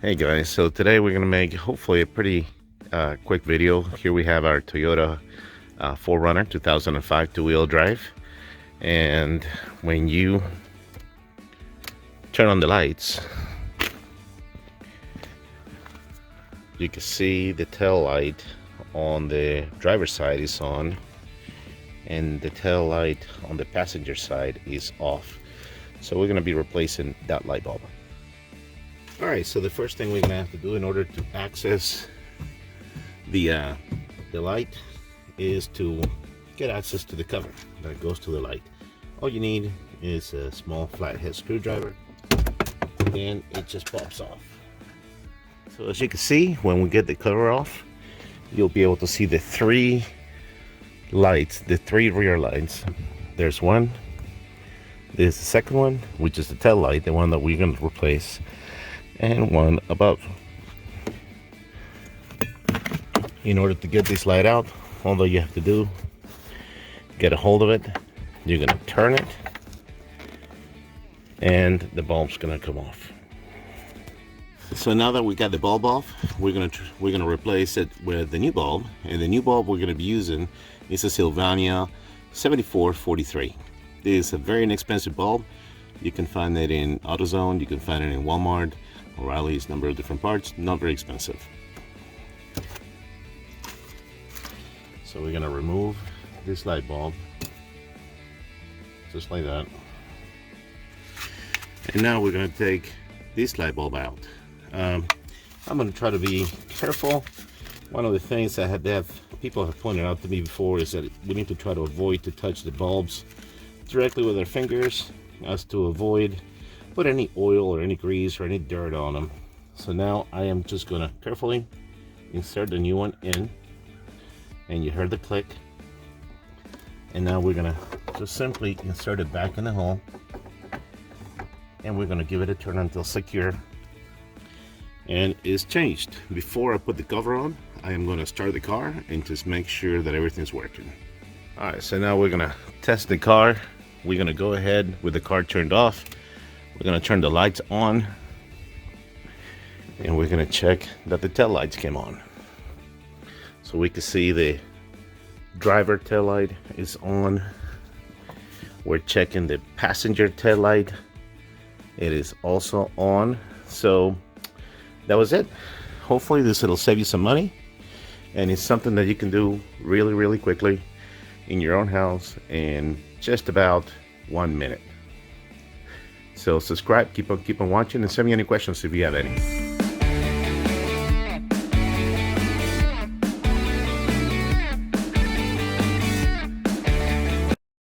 Hey guys, so today we're gonna make hopefully a pretty quick video. Here we have our Toyota 4Runner 2005 two-wheel drive, and when you turn on the lights, you can see the tail light on the driver's side is on, and the tail light on the passenger side is off. So we're gonna be replacing that light bulb. Alright, so the first thing we're gonna have to do in order to access the light is to get access to the cover that goes to the light. All you need is a small flathead screwdriver, and it just pops off. So as you can see, when we get the cover off, you'll be able to see the three lights, the three rear lights. There's one, there's the second one, which is the tail light, the one that we're going to replace, and one above. In order to get this light out, all you have to do, get a hold of it, you're going to turn it, and the bulb's going to come off. So now that we got the bulb off, we're gonna replace it with the new bulb, and the new bulb we're going to be using is a Sylvania 7443. This is a very inexpensive bulb. You can find it in AutoZone, you can find it in Walmart, O'Reilly's, number of different parts, not very expensive. So we're going to remove this light bulb, just like that. And now we're going to take this light bulb out. I'm going to try to be careful. One of the things that people have pointed out to me before is that we need to try to avoid to touch the bulbs directly with our fingers, as to avoid put any oil or any grease or any dirt on them. So now I am just going to carefully insert the new one in, and you heard the click, and now we're going to just simply insert it back in the hole, and we're going to give it a turn until secure and it's changed. Before I put the cover on, I am going to start the car and just make sure that everything's working. Alright, so now we're going to test the car. We're going to go ahead with the car turned off. We're going to turn the lights on, and we're going to check that the tail lights came on. So we can see the driver tail light is on. We're checking the passenger tail light. It is also on. So that was it. Hopefully it'll save you some money, and it's something that you can do really quickly in your own house in just about 1 minute. So subscribe, keep on watching, and send me any questions if you have any.